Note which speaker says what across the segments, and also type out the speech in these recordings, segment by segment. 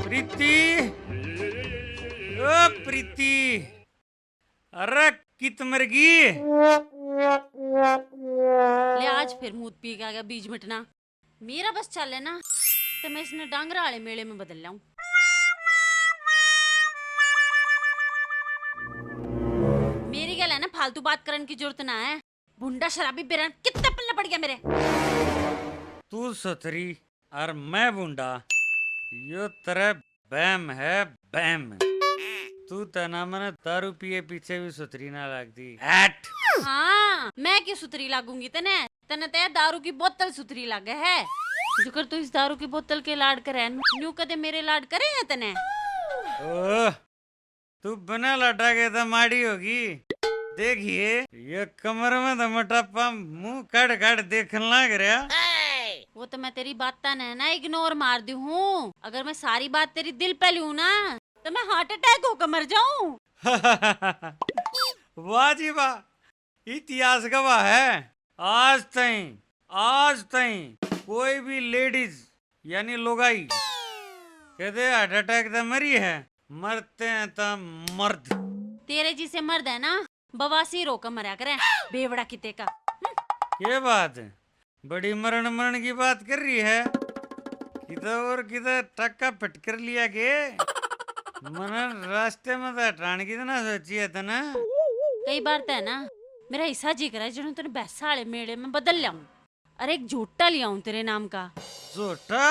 Speaker 1: प्रीति, ओ प्रीति, अरे कित मरगी।
Speaker 2: ले आज फिर मूत पी के आ गया बीज मिटना। मेरा बस चले ना तो मैं इसने डांगरा वाले मेले में बदल लाऊं। मेरी गल है ना, फालतू बात करने की जरूरत ना है। भुंडा शराबी बेरन कितना पल्ला पड़ गया मेरे।
Speaker 1: तू सतरी और मैं बूंडा, यो तेरे बैम है बैम। तू तना मने दारू पिए पीछे भी सुतरी ना लगती। एट
Speaker 2: हाँ, मैं क्यों सुतरी लागूंगी तने? तने ते दारू की बोतल सुतरी लागे है। जुकर तू इस दारू की बोतल के लाड करे, न्यू कदे मेरे लाड करे है तने।
Speaker 1: ओह, तू बिना लटा के तो माड़ी होगी। देखिए ये कमर में तो मोटापा मुंह कड़ कड़ देखने लग रहा।
Speaker 2: वो तो मैं तेरी बात ना इग्नोर मार दी हूँ। अगर मैं सारी बात तेरी दिल पे लूं ना तो मैं हार्ट अटैक होकर मर जाऊं।
Speaker 1: वाह जी वाह, इतिहास गवाह है। आज तई कोई भी लेडीज यानी लोगाई कहते हार्ट अटैक तो मरी है, मरते हैं तो मर्द।
Speaker 2: तेरे जिसे मर्द है ना बवासीर होकर मरा करे, बेवड़ा किते का।
Speaker 1: ये बात है, बड़ी मरण की बात कर रही है। किधर और किधर टक्का फटकर लिया के मन रास्ते में तो हटाने की तो ना सोची है ना।
Speaker 2: कई बार तो है ना मेरा ऐसा जी करा है तेरे भैंसा वाले मेले में बदल लाऊं। अरे एक झूठा ले आऊं तेरे नाम का।
Speaker 1: झूठा?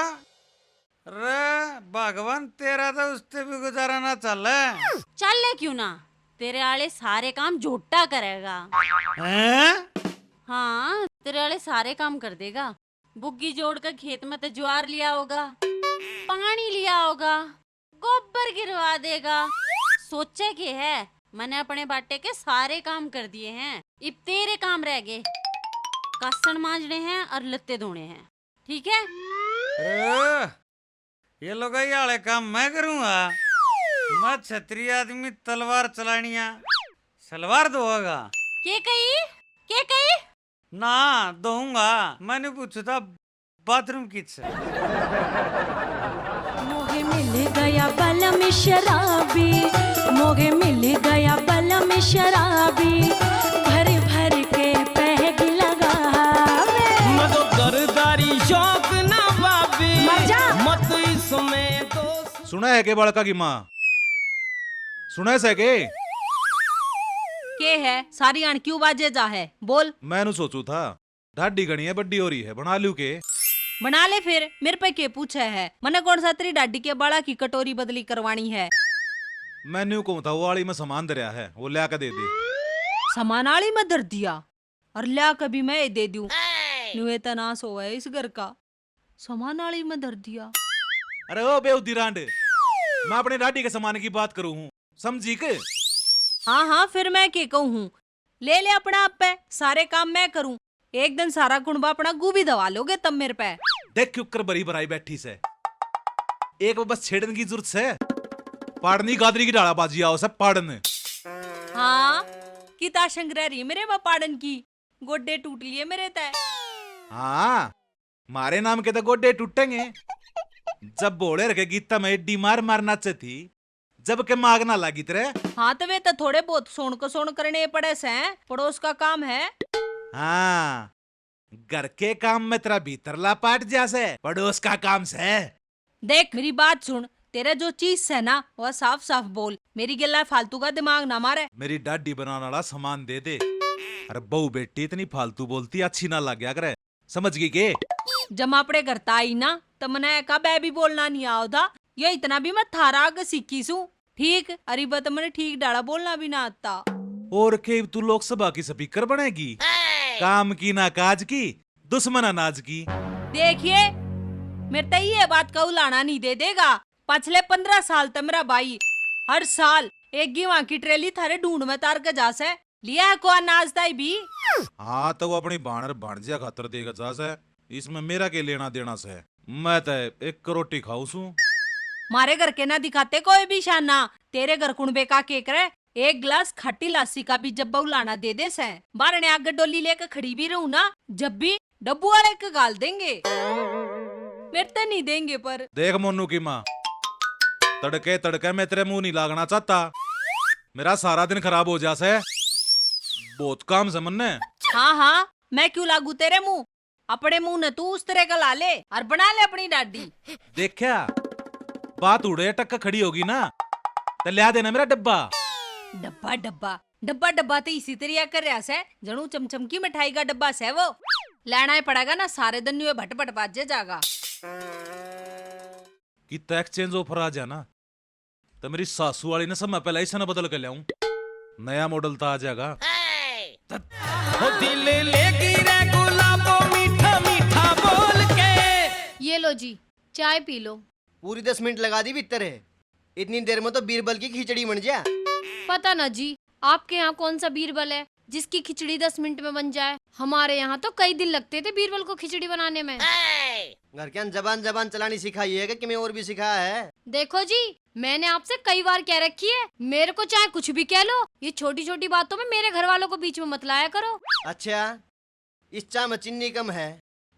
Speaker 1: अरे भगवान तेरा तो उससे भी गुजारा ना चल है।
Speaker 2: चल ले क्यों ना, तेरे आले सारे काम झूठा करेगा।
Speaker 1: हैं?
Speaker 2: हाँ, तेरे वाले सारे काम कर देगा। बुग्गी जोड़ कर खेत में तो ज्वार लिया होगा, पानी लिया होगा, गोबर गिरवा देगा। सोचे के है मैंने अपने बाटे के सारे काम कर दिए हैं। अब तेरे काम रह गए, कासन मांजने हैं और लत्ते धोने हैं। ठीक है?
Speaker 1: अरे, ये लोग वाले काम मैं करूँगा। मैं क्षत्रिय आदमी, तलवार चलानिया सलवार धोगा।
Speaker 2: के कही
Speaker 1: ना दूंगा, मैंने पूछा था बाथरूम किच।
Speaker 3: मोहे मिल गया बलम शराबी, मोहे मिल गया बलम शराबी, भर भर के पैग लगावे।
Speaker 4: मत करदारी शौक ना बाबी, मत इसमें तो।
Speaker 5: सुना है के बड़का की माँ? सुना है
Speaker 6: के है सारी आन क्यों बाजे जा है बोल।
Speaker 5: मैंने सोचू था ढाडी गणी है, बड्डी हो रही है, बना लू के।
Speaker 6: बना ले फिर, मेरे पे के पूछे है? मने कौन सा तेरी डाडी के बाड़ा की कटोरी बदली करवानी है?
Speaker 5: मैंने को था वो वाली में सामान दरिया है, वो ल्या के दे दे।
Speaker 6: सामान आली में धर दिया और ल्या कभी मैं दे दूं। नुए तनास हो है इस घर का, सामान आली में धर दिया।
Speaker 5: अरे ओ बेउदी रांड, मैं अपने डाडी के सामान की बात करूँ हूँ, समझी के?
Speaker 6: हाँ हाँ, फिर मैं के कहूँ? ले ले अपना आप पे, सारे काम मैं करूँ। एक दिन सारा कुंबा अपना गोभी दवा लोगे तब मेरे पे।
Speaker 5: देख क्यों कर बरी भराई बैठी से, एक बस छेड़न की जरूरत से। पाड़नी गादरी की डाला बाजी आओ सब पाड़न।
Speaker 6: हाँ, किता शंकर रही मेरे पाड़न की, गोड्डे टूट लिए मेरे तय।
Speaker 5: हाँ, मारे नाम के तो गोड्डे टूटेंगे। जब बोले रखेगी तब एड्डी मार मार नाचे थी, जब के माग ना लगी तेरे।
Speaker 6: हाँ तो वे तो थोड़े बहुत सोन करने पड़े से, पड़ोस का काम है।
Speaker 5: हाँ, घर के काम में तेरा भीतर ला पाट जैसे, पड़ोस का काम से।
Speaker 6: देख मेरी बात सुन, तेरे जो चीज से ना वह साफ साफ बोल, मेरी गिल्ला फालतू का दिमाग ना मारे।
Speaker 5: मेरी डाडी बनाने वाला सामान दे दे। अरे बहू बेटी इतनी फालतू बोलती अच्छी ना लग गया करे, समझ गई के?
Speaker 6: जब अपने घर आई ना तो मने का भी बोलना नहीं आओ था, ये इतना भी मैं थारा आगे सीखी सू। ठीक, अरे बत मैंने ठीक डाला बोलना भी ना आता।
Speaker 5: और के तू लोकसभा की स्पीकर बनेगी? काम की ना काज की, दुश्मन अनाज की।
Speaker 6: देखिए मेरे तई ये बात का उलाना नहीं दे देगा। पिछले 15 साल तक मेरा भाई हर साल एक गेहूं की ट्रेली थारे ढूंढ में तार के जा से लिया है को अनाज दाई भी।
Speaker 5: हाँ तो वो अपनी बाणर भाणजिया खातर देगा जा से, इसमें मेरा के लेना देना से। मैं तो एक रोटी खाऊ सू।
Speaker 6: मारे घर के ना दिखाते कोई भी शाना, तेरे घर कुणबे का के करे एक गिलास खट्टी लासी का भी जब लाना दे दे से। बारने आगे डोली लेकर खड़ी भी रहूं ना, जब भी डब्बू वाले के गाल देंगे। मेरे तो नहीं देंगे पर।
Speaker 5: देख मोनू की माँ, तड़के तड़के मैं तेरे मुंह नहीं लागना चाहता, मेरा सारा दिन खराब हो जासे, बहुत काम से मन ने।
Speaker 6: हाँ हाँ, मैं क्यों लागू तेरे मुंह, अपने मुंह ने तू उस तरह का ला ले और बना ले अपनी डाडी।
Speaker 5: देखा बात उड़े टक्का खड़ी होगी ना तो लिया देना मेरा डब्बा।
Speaker 6: डब्बा डब्बा डब्बा डब्बा तो इसी तरह कर रहा से जनू चमचम की मिठाई का डब्बा से वो लेना ही पड़ेगा ना, सारे दिन ये भट भट बाजे जागा।
Speaker 5: कितना एक्सचेंज ऑफर आ जाए ना तो मेरी सासू वाली ने सब मैं पहले ही ना बदल कर लाऊं, नया मॉडल तो आ जाएगा।
Speaker 4: हो दिल लेगी रे गुलाबो मीठा मीठा बोल के।
Speaker 7: ये लो जी, चाय पी लो।
Speaker 8: पूरी 10 मिनट लगा दी भीतर है, इतनी देर में तो बीरबल की खिचड़ी बन जा।
Speaker 7: पता ना जी, आपके यहाँ कौन सा बीरबल है जिसकी खिचड़ी 10 मिनट में बन जाए। हमारे यहाँ तो कई दिन लगते थे बीरबल को खिचड़ी बनाने में।
Speaker 8: घर के जबान जबान चलानी सिखाई है कि मैं और भी सिखाया है।
Speaker 7: देखो जी, मैंने आपसे कई बार कह रखी है, मेरे को चाहे कुछ भी कह लो, ये छोटी छोटी बातों में मेरे घर वालों को बीच में मत लाया करो।
Speaker 8: अच्छा, इस चाय में चीनी कम है,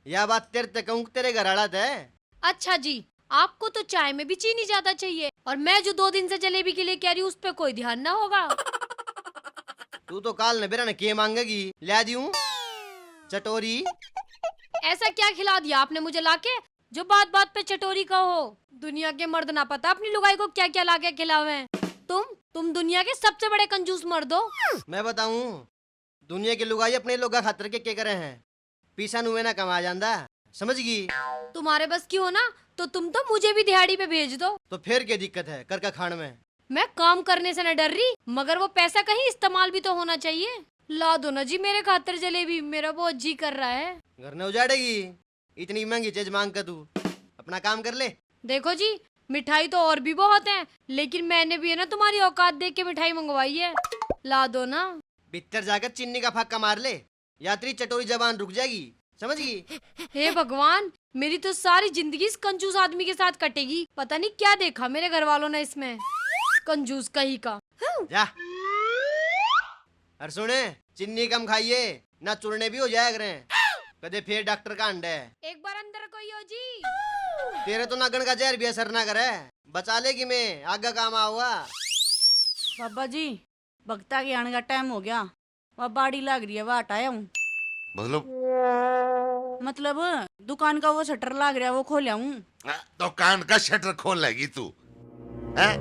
Speaker 8: यह बात तेरे तक कहूँ तेरे घर आड़त है।
Speaker 7: अच्छा जी, आपको तो चाय में भी चीनी ज्यादा चाहिए, और मैं जो 2 दिन से जलेबी के लिए कह रही हूँ उस पर कोई ध्यान ना होगा।
Speaker 8: तू तो काल न बेरा न के मांगेगी, ला दूं चटोरी।
Speaker 7: ऐसा क्या खिला दिया आपने मुझे लाके जो बात बात पे चटोरी कहो। दुनिया के मर्द ना पता अपनी लुगाई को क्या क्या लाके खिलावे। तुम दुनिया के सबसे बड़े कंजूस मर्द हो।
Speaker 8: मैं बताऊं, दुनिया के लुगाई अपने लोग खातर के करे हैं, पीसा नुए ना कमा जांदा, समझगी।
Speaker 7: तुम्हारे बस की हो ना तो तुम तो मुझे भी दिहाड़ी पे भेज दो।
Speaker 8: तो फिर क्या दिक्कत है कर का खान में।
Speaker 7: मैं काम करने से न डर रही, मगर वो पैसा कहीं इस्तेमाल भी तो होना चाहिए। ला दो ना जी मेरे खातिर जलेबी, मेरा बहुत जी कर रहा है।
Speaker 8: घर न उजाड़ेगी, इतनी महंगी चीज मांग कर तू अपना काम कर ले।
Speaker 7: देखो जी, मिठाई तो और भी बहुत है, लेकिन मैंने भी है ना तुम्हारी औकात देख के मिठाई मंगवाई है। ला दो ना।
Speaker 8: भीतर जाकर चीनी का फाका मार ले, यात्री चटोरी जबान रुक जाएगी, समझगी।
Speaker 7: हे भगवान, मेरी तो सारी जिंदगी इस कंजूस आदमी के साथ कटेगी। पता नहीं क्या देखा मेरे घर वालों ने इसमें, कंजूस कहीं का।
Speaker 8: जा और सुने, चीनी कम खाइए ना, चूरने भी हो जाए करे कदे फिर डॉक्टर का अंडे।
Speaker 7: एक बार अंदर कोई हो जी।
Speaker 8: तेरे तो नागन का जहर भी असर ना करे, बचा लेगी मैं, आगे काम आऊंगा।
Speaker 2: बाबा जी, भक्ता के आने का टाइम हो गया, वह बाड़ी लग रही है, वह हटाया हूँ। मतलब दुकान का वो शटर लग रहा है, वो खोला हूँ।
Speaker 9: दुकान का शटर खोल लेगी तू है?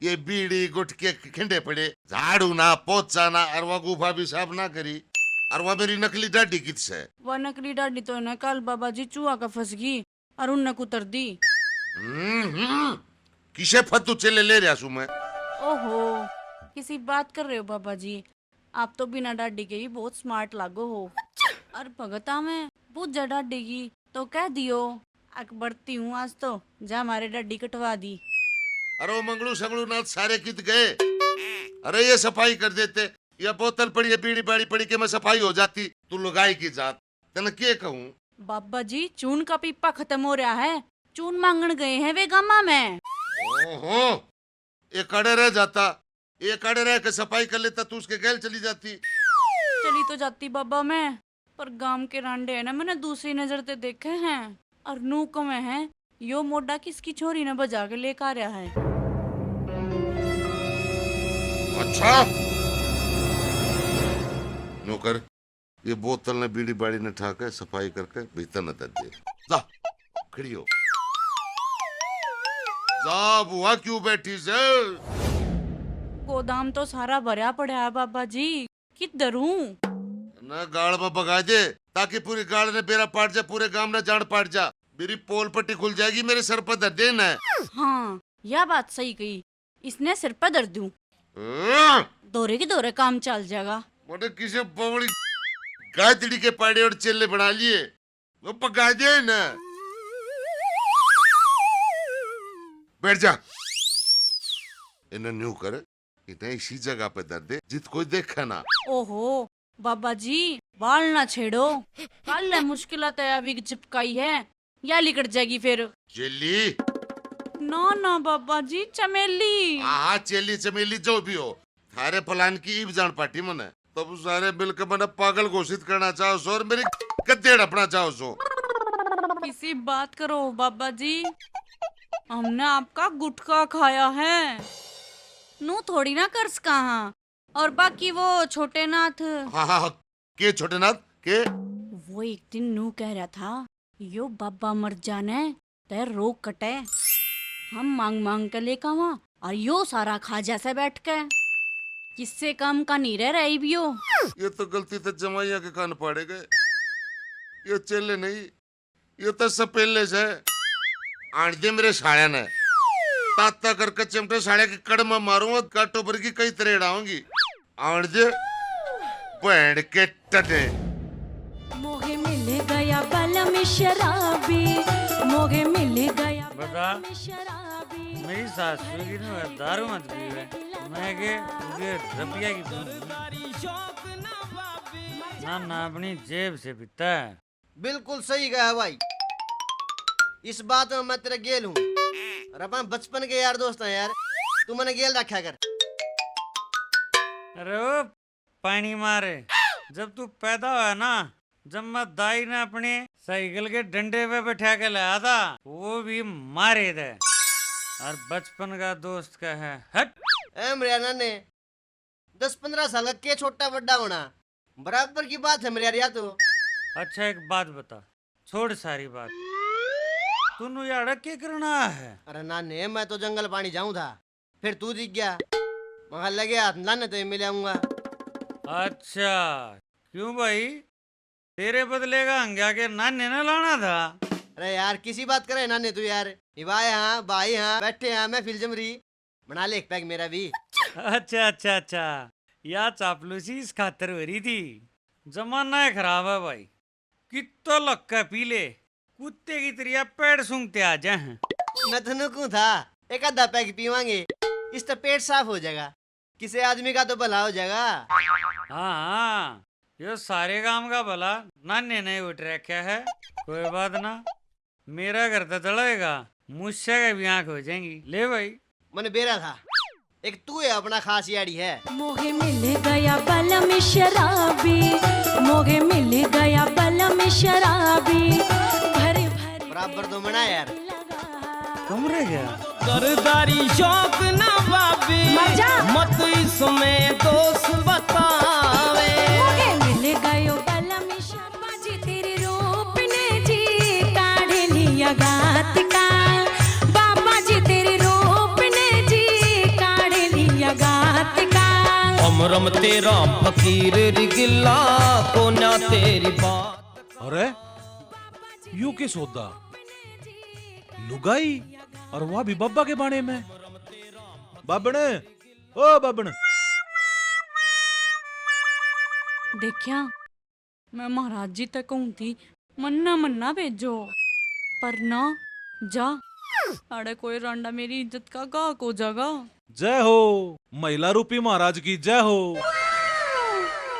Speaker 9: ये बीड़ी गुटके खिंडे पड़े, झाड़ू ना पोछा ना, और वह गुफा भी साफ ना करी, और वह मेरी नकली डाडी किस है?
Speaker 2: वह नकली डाडी तो ना कल बाबा जी चूहा का फंस गई और उनने कुतर दी।
Speaker 9: किसे फतू चले ले रहा सू मैं?
Speaker 2: ओहो, किसी बात कर रहे हो बाबा जी? आप तो बिना डाडी के ही बहुत स्मार्ट लागो हो। और भगता में पूजा डाडी की तो कह दियो, अक बढ़ती हूँ आज तो, जा हमारे डाडी कटवा दी।
Speaker 9: अरे वो मंगलू संगलू नाथ सारे कित गए? अरे ये सफाई कर देते, ये बोतल पड़ी है, बीड़ी बाड़ी पड़ी के मैं सफाई हो जाती। तू लुगाई की जात, तेने क्या कहूँ?
Speaker 2: बाबा जी, चून का पीपा खत्म हो रहा है, चून मांगन गए हैं वे गामा में।
Speaker 9: ओहो, एक कड़े रह जाता, एक कड़े रह के सफाई कर लेता, तू उसके गैल चली जाती।
Speaker 2: चली तो जाती बाबा मैं, पर गांव के रांडे है ना, मैंने दूसरी नजर से देखे हैं, और नूक में है यो मोडा किसकी छोरी ने बजा के लेकर आ रहा है।
Speaker 9: अच्छा नौकर, ये बोतल ने बीड़ी बाड़ी ने ठाकर सफाई करके भीतर न दे दे। जा खड़ी हो, जा बुआ क्यों बैठी से?
Speaker 2: गोदाम तो सारा भरा पड़ा है बाबा जी, किधर हूँ?
Speaker 9: न गाड़ में बगा दे, ताकि पूरी गाड़ ने बेरा पाट जा, पूरे गांव ने जान पाट जा, मेरी पोल पट्टी खुल जाएगी, मेरे सर पर दर्द देना है।
Speaker 2: हाँ, यह बात सही कही, इसने सिर पर दर्द दूं, दौरे के दौरे काम चल जाएगा।
Speaker 9: मोटे किसे बवड़ी गायत्री के पाड़े और चेले बना लिए, वो पका दे ना। बैठ जा, इन्हें न्यू कर, इन्हें इसी जगह पे दर्द दे जित कोई देखा ना।
Speaker 2: ओहो बाबा जी, बाल ना छेड़ो, कल मुश्किल विग चिपकाई है, या लिकट जाएगी फिर।
Speaker 9: चेली
Speaker 2: ना ना बाबा जी, चमेली।
Speaker 9: हाँ चेली चमेली जो भी हो, थारे प्लान की ईब जान पाटी मने, तब सारे मिलकर मने पागल घोषित करना चाहो सो और मेरी गद्दे अपना चाहो सो।
Speaker 3: किसी बात करो बाबा जी, हमने आपका गुटखा खाया है।
Speaker 2: नू थोड़ी ना कर्ज कहाँ, और बाकी वो छोटे नाथ,
Speaker 9: हाँ हाँ हाँ, के छोटे नाथ के
Speaker 2: वो एक दिन नू कह रहा था यो बाबा मर जाने ते रोग कटे, हम मांग मांग के लेका वहाँ और यो सारा खा जैसे बैठ के, किससे काम का नहीं रह रही भी हो।
Speaker 9: ये तो गलती तो जमाइया के कान पड़े गए, ये चेले नहीं, ये तो सपेले से आंट दे मेरे साड़िया ने ताता करके चिमटे साड़िया की कड़मा मारूंगा, काटो पर की कई तरह डाऊंगी आंट दे बैंड के टटे।
Speaker 3: मोगे मिल गया बलम शराबी, मोगे मिल गया
Speaker 1: बता,
Speaker 3: बलम शराबी।
Speaker 1: मेरी सासू की ना दारू मत पीवे, मैं के उगे रुपया की ना ना अपनी जेब से पीता है।
Speaker 8: बिल्कुल सही कहा भाई, इस बात में मैं तेरा गेल हूँ। और अपन बचपन के यार दोस्त हैं यार, तू मैंने गेल रखा कर।
Speaker 1: अरे वो पानी मारे, जब तू पैदा हुआ ना, जब मैं दाई ने अपने साइकिल के डंडे पे बैठा के लाया था, वो भी मारे थे। और बचपन का दोस्त का है हट।
Speaker 8: ए मेरे नाने 10-15 साल का के छोटा बड़ा होना बराबर की बात है मेरे यार। तो
Speaker 1: अच्छा एक बात बता, छोड़ सारी बात, तू यार क्या करना है?
Speaker 8: अरे नाने मैं तो जंगल पानी जाऊं था, फिर तू दिख गया, मगर लगे हाथ नाने तो मिल आऊंगा।
Speaker 1: अच्छा क्यों भाई, तेरे बदले का हंगा के नाने ने लाना था?
Speaker 8: अरे यार किसी बात करे नाने तू यार, भाई हाँ भाई हाँ बैठे हैं, मैं फिल्म रही बना ले एक पैक मेरा भी।
Speaker 1: अच्छा अच्छा अच्छा, या चापलूसी इस खातर हो रही थी। जमाना है खराब है भाई, कितो लक्का पी ले, कुत्ते की तरह पेड़ सूंघते आ जाए।
Speaker 8: मैं तो नुकू था, एक आधा पैक पीवांगे, इस तो पेट साफ हो जाएगा, किसी आदमी का तो भला हो जाएगा।
Speaker 1: हाँ हाँ, यो सारे काम का भला नाने ने उठ रखा है। कोई बात ना, मेरा घर तो चलेगा, मुझसे का भी आंख हो जाएंगी। ले भाई,
Speaker 8: मैंने बेरा था, एक तू है अपना खास यारी है।
Speaker 3: मोगे मिल गया बलम शराबी, मोगे मिल गया बलम शराबी। भरे भरे
Speaker 8: बराबर तो मना यार।
Speaker 1: कम रह गया।
Speaker 4: सरदारी शौक ना बाबी, मत इसमें दोष बतावे।
Speaker 3: मोगे मिल गयो बलम शराबी, तेरे रूप ने जी काढ़ लिया गात का। बाबा जी तेरे रूप ने जी काढ़ लिया गात का।
Speaker 4: अमरम तेरा फकीर रिगिला को ना तेरी बात।
Speaker 5: अरे यू के सौदा लुगाई, और वह भी बब्बा के बाणे में। बाबण, ओ बाबण,
Speaker 3: देखिया मैं महाराज जी तक कहूँ थी मन्ना मन्ना भेजो, पर ना जा, अरे कोई रांडा मेरी इज्जत का गाहक हो जाएगा।
Speaker 5: जय हो महिला रूपी महाराज की जय हो।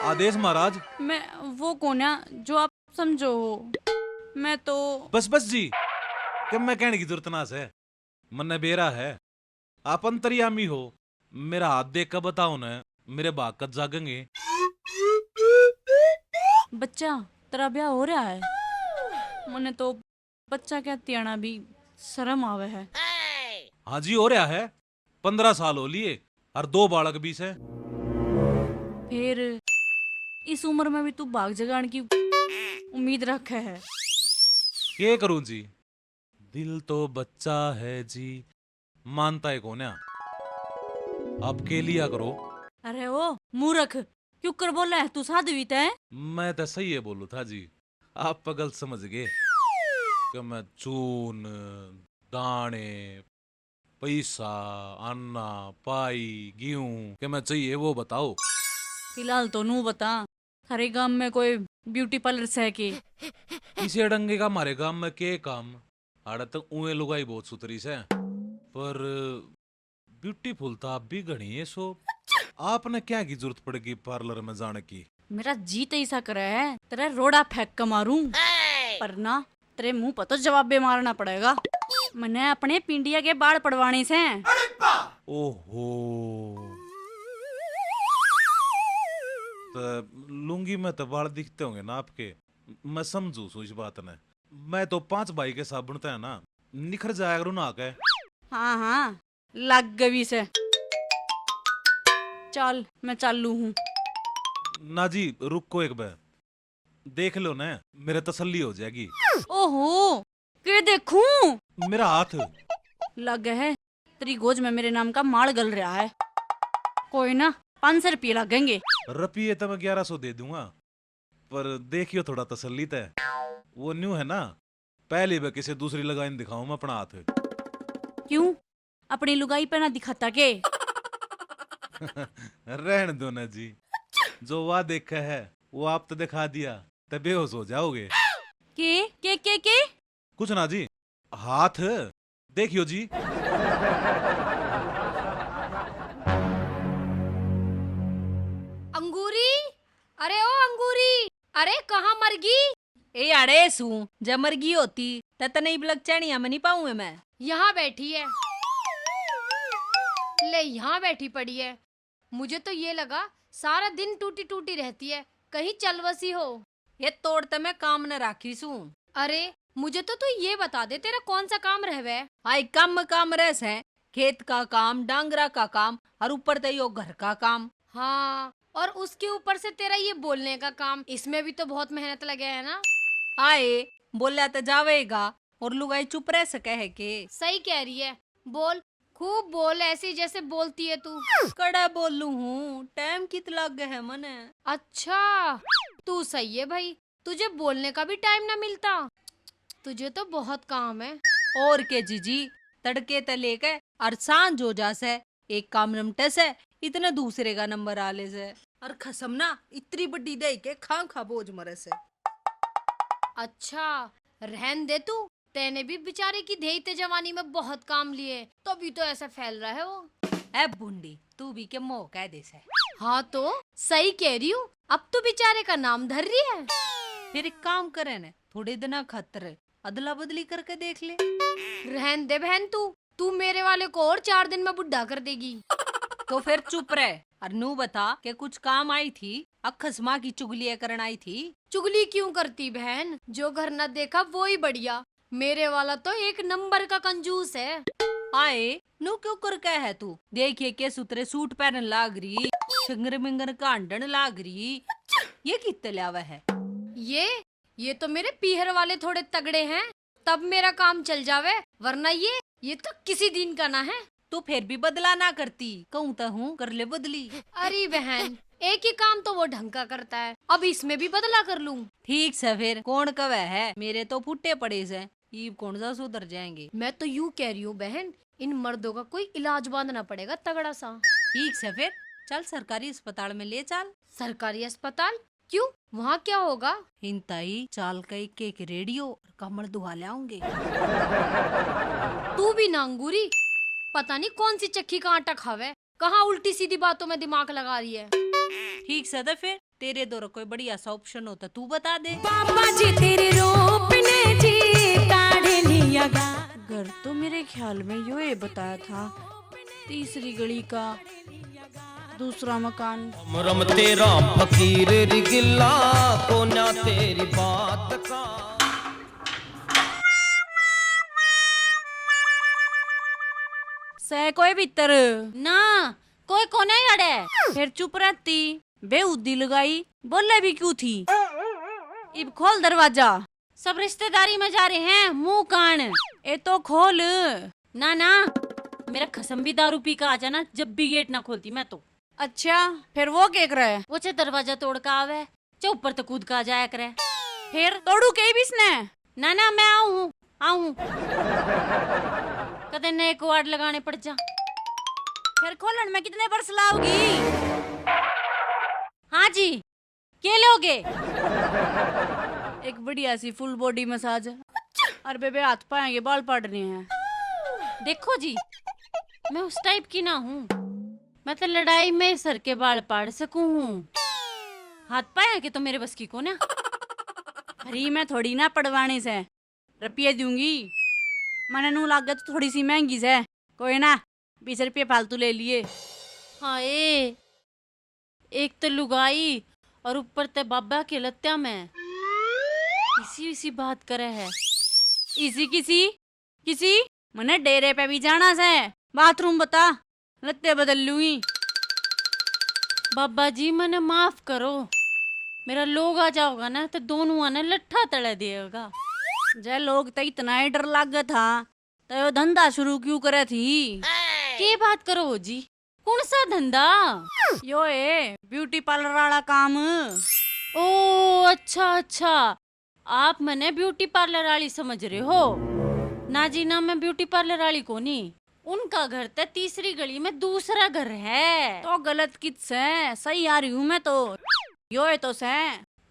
Speaker 5: आदेश महाराज।
Speaker 3: मैं वो कौन है जो आप समझो हो, मैं तो
Speaker 5: बस बस जी, कब मैं कहने की जरूरत ना है, मन बेरा है, आप अंतर्यामी हो, मेरा हाथ देख कर बताओ न, मेरे बाग कद जागेंगे।
Speaker 3: बच्चा तेरा ब्याह हो रहा है, मने तो बच्चा कहती आना भी शर्म आवे है।
Speaker 5: हाँ जी हो रहा है, 15 साल हो लिए और 2 बालक भी से।
Speaker 3: फिर इस उम्र में भी तू भाग जगाने की उम्मीद रखे है।
Speaker 5: क्या करूं जी, दिल तो बच्चा है जी, मानता है कौन है, आप के लिया करो।
Speaker 3: अरे ओ मूर्ख, क्यों कर बोला है तू साधवी है?
Speaker 5: मैं तो सही है बोलू था जी, आप पगल समझ गए कि मैं चून दाने पैसा अन्ना पाई गेहूं के मैं चाहिए वो बताओ।
Speaker 3: फिलहाल तो नू बता, थारे गांव में कोई ब्यूटी पार्लर से के?
Speaker 5: इसे अडंगे का हमारे गांव में के काम, आड़ा तक उए लुगाई बहुत सुतरी से, पर ब्यूटीफुल तो आप भी घनी है, सो आपने क्या की जरूरत पड़ेगी पार्लर में जाने की?
Speaker 3: मेरा जी तो ऐसा करे है तेरा रोड़ा फेंक कर मारूं, पर ना तेरे मुंह पर तो जवाब भी मारना पड़ेगा। मैंने अपने पिंडिया के बाल पड़वाने से।
Speaker 5: ओहो, तो लुंगी में तो बाल दिखते होंगे ना आपके, मैं समझू सो इस बात ने, मैं तो 5 भाई के साबुन है ना, निखर जाया करूँ ना के।
Speaker 6: हाँ हाँ, लग गई से। चल मैं चालू हूँ।
Speaker 5: ना जी रुको एक बार, देख लो ना, मेरे तसल्ली हो जाएगी।
Speaker 6: ओहो, के देखूं?
Speaker 5: मेरा हाथ।
Speaker 6: लग है तेरी गोज में मेरे नाम का माल गल रहा है। कोई ना, 500 रुपये लगेंगे।
Speaker 5: रुपये तो मैं 1100 दे दूंगा, पर देखियो थोड़ा तसल्ली तय। वो न्यू है ना, पहले भी किसी दूसरी लगाई दिखाऊं मैं अपना हाथ।
Speaker 6: क्यों, अपनी लुगाई पे ना दिखाता के?
Speaker 5: रहने दो ना जी, जो वह देखा है वो आप तो दिखा दिया, तब बेहोश हो जाओगे।
Speaker 6: के?
Speaker 5: कुछ ना जी, हाथ देखियो जी।
Speaker 7: अंगूरी, अरे ओ अंगूरी, अरे कहाँ मर गई?
Speaker 6: ए अड़े सू, जब मरगी होती तत नहीं बलक चैनिया में नहीं पाऊँ मैं।
Speaker 7: यहाँ बैठी है, ले यहाँ बैठी पड़ी है। मुझे तो ये लगा सारा दिन टूटी टूटी रहती है, कहीं चल बसी हो।
Speaker 6: ये तोड़ तो मैं काम न राखी सू।
Speaker 7: अरे मुझे तो तू ये बता दे, तेरा कौन सा काम रहवे?
Speaker 6: आई काम रस है, खेत का काम, डांगरा का काम, और ऊपर तो यो घर का काम।
Speaker 7: हाँ, और उसके ऊपर से तेरा ये बोलने का काम, इसमें भी तो बहुत मेहनत लगे है ना।
Speaker 6: आए बोला तो जावेगा, और लुगाई चुप रह सके है के?
Speaker 7: सही कह रही है, बोल, खूब बोल, ऐसी जैसे बोलती है तू।
Speaker 6: कड़ा बोलू हूँ, टाइम कित लग है मने।
Speaker 7: अच्छा, तू सही है भाई, तुझे बोलने का भी टाइम ना मिलता। तुझे तो बहुत काम है।
Speaker 6: और के जीजी, तड़के ते लेके और सांझ हो जासे, एक काम नमटे से इतने दूसरे का नंबर आले से, और खसम ना इतनी बड़ी दे के खा बोझ मरे से।
Speaker 7: अच्छा, रहन दे तू, तेने भी बेचारे की धेते जवानी में बहुत काम लिए, तभी तो ऐसा फैल रहा है वो।
Speaker 6: ए बुंडी, तू भी के मोह कह दे से।
Speaker 7: हाँ तो सही कह रही हूँ, अब तो बेचारे का नाम धर रही है।
Speaker 6: फिर एक काम करे न, थोड़े दिन खतर अदला बदली करके देख ले।
Speaker 7: रहन दे बहन, तू मेरे वाले को और 4 दिन में बुढ़ा कर देगी।
Speaker 6: तो फिर चुप रह और नू बता के कुछ काम आई थी, अखस माँ की चुगलियाँ करन आई थी।
Speaker 7: चुगली क्यों करती बहन, जो घर न देखा वो ही बढ़िया। मेरे वाला तो एक नंबर का कंजूस है।
Speaker 6: आए नू क्यों कर कह है तू? देखिए के सुतरे सूट पहनन लाग रही, शिंगर मिंगर कांडन लाग रही, ये कितने लावा है?
Speaker 7: ये तो मेरे पीहर वाले थोड़े तगड़े हैं, तब मेरा काम चल जावे, वरना ये तो किसी दिन का ना है।
Speaker 6: तू फिर भी बदला ना करती, कहूँ तो हूँ कर ले बदली।
Speaker 7: अरे बहन, एक ही काम तो वो ढंग का करता है, अब इसमें भी बदला कर लूं।
Speaker 6: ठीक से फिर कौन कवे है, मेरे तो फुट्टे पड़े से, ईब कौन सा सुधर जाएंगे।
Speaker 7: मैं तो यूँ कह रही हूँ बहन, इन मर्दों का कोई इलाज बांधना पड़ेगा तगड़ा सा।
Speaker 6: ठीक से फिर चल सरकारी अस्पताल में ले चल।
Speaker 7: सरकारी अस्पताल? क्यों, वहाँ क्या होगा?
Speaker 6: हिंताई चाल का एक रेडियो और कमर दुहा लाऊंगे।
Speaker 7: तू भी नांगूरी, पता नहीं कौन सी चक्की का आटा खावे, कहाँ उल्टी सीधी बातों में दिमाग लगा रही है।
Speaker 6: ठीक से तो फिर तेरे दौर कोई बढ़िया सा ऑप्शन होता तू बता दे।
Speaker 3: पापा जी तेरे रोपने जी काढ़े लिया गा।
Speaker 2: घर तो मेरे ख्याल में यो ये बताया था, तीसरी गली का दूसरा मकान।
Speaker 4: रम तेरा फकीर रिगिला को ना तेरी बात का।
Speaker 6: सह कोई भीतर
Speaker 2: ना कोई कोने ही अड़े।
Speaker 6: फिर चुप रहती, बेउद्दी लगाई, बोले भी क्यों थी? इब खोल दरवाजा,
Speaker 2: सब रिश्तेदारी में जा रहे हैं, मुंह कान।
Speaker 6: ए तो खोल।
Speaker 2: ना ना, मेरा खसम भी दारू पी का आ जाना, जब भी गेट ना खोलती मैं तो।
Speaker 6: अच्छा, फिर वो क्या करे?
Speaker 2: वो चे दरवाजा तोड़ का आवे, चे ऊपर तो कूद का जाया करे।
Speaker 6: फिर तोड़ू के भी इसने?
Speaker 2: ना मैं आऊँ कदे नए कुआड़ लगाने पड़ जा।
Speaker 6: फिर खोलन में कितने वर्ष लाओगी?
Speaker 2: हाँ जी, क्या लोगे?
Speaker 6: एक बढ़िया सी फुल बॉडी मसाज, और बेबे हाथ पाएंगे बाल पड़ने हैं।
Speaker 2: देखो जी, मैं उस टाइप की ना हूँ, मैं तो लड़ाई में सर के बाल पाड़ सकूं हूँ, हाथ पाया के तो मेरे बस की को ना।
Speaker 6: फ्री में थोड़ी ना पड़वाने से रुपये दूंगी, मैंने नू लागत तो थोड़ी सी महंगी से, कोई ना 20 रुपये फालतू ले लिए।
Speaker 2: हाय, एक तो लुगाई और ऊपर ते बाबा के लत्या में। इसी इसी बात करे है। इसी किसी किसी मने डेरे पे भी जाना से, बाथरूम बता, लत्ते बदल लूंगी। बाबा जी मने माफ करो, मेरा लोग आ जाओगा ना तो दोनों आने लट्ठा तले देगा। जय लोग तो इतना ही डर लाग था तो यो धंधा शुरू क्यों करे थी? के बात करो हो जी, कौन सा धंधा? यो है ब्यूटी पार्लर वाला काम। ओ अच्छा अच्छा, आप मने ब्यूटी पार्लर वाली समझ रहे हो ना जी? ना मैं ब्यूटी पार्लर वाली को नहीं, उनका घर तो तीसरी गली में दूसरा घर है। तो गलत किस है, सही आ रही हूँ मैं तो। यो है तो से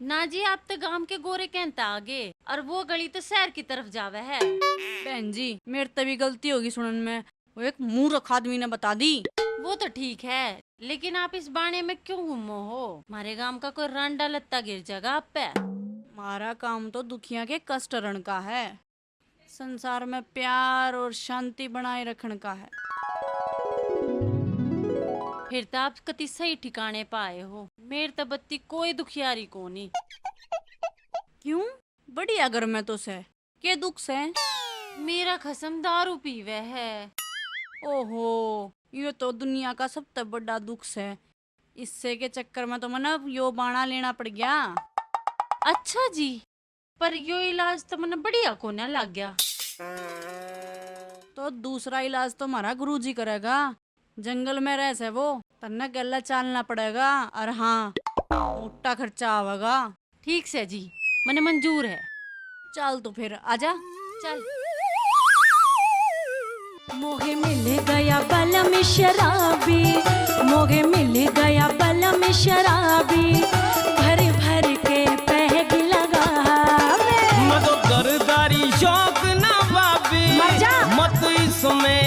Speaker 2: ना जी, आप तो गांव के गोरे कहता आगे और वो गली तो शहर की तरफ जावे है। बहन जी मेरे तभी गलती होगी सुनन में, वो एक मूर्ख आदमी ने बता दी। वो तो ठीक है, लेकिन आप इस बाणे में क्यों घूमो हो? हमारे गांव का कोई रांडा लत्ता गिर जाएगा आप पे। हमारा काम तो दुखिया के कष्ट हरण का है, संसार में प्यार और शांति बनाए रखने का है। फिर तो आप कति सही ठिकाने पाए हो, मेरे तो बत्ती कोई दुखियारी को नहीं। क्यों? बढ़िया घर में तो से के दुख से? मेरा खसम दारू पीवे है। ओहो, ये तो दुनिया का सबसे बड़ा दुख है। इससे के चक्कर में तो मना यो बाणा लेना पड़ गया। अच्छा जी, पर यो इलाज तो मना बढ़िया को ना लग गया। तो दूसरा इलाज तो हमारा गुरुजी करेगा, जंगल में रह से वो तन्ना गला चालना पड़ेगा और हाँ मोटा खर्चा आवेगा। ठीक से जी, मने मंजूर है। चल तो फिर आजा चल।
Speaker 3: मोहे मिल गया बलम शराबी, मोहे मिल गया बलम शराबी, भर भर के पैग लगावे।
Speaker 4: मदो करदारी शौक ना बाबी, मत इसमें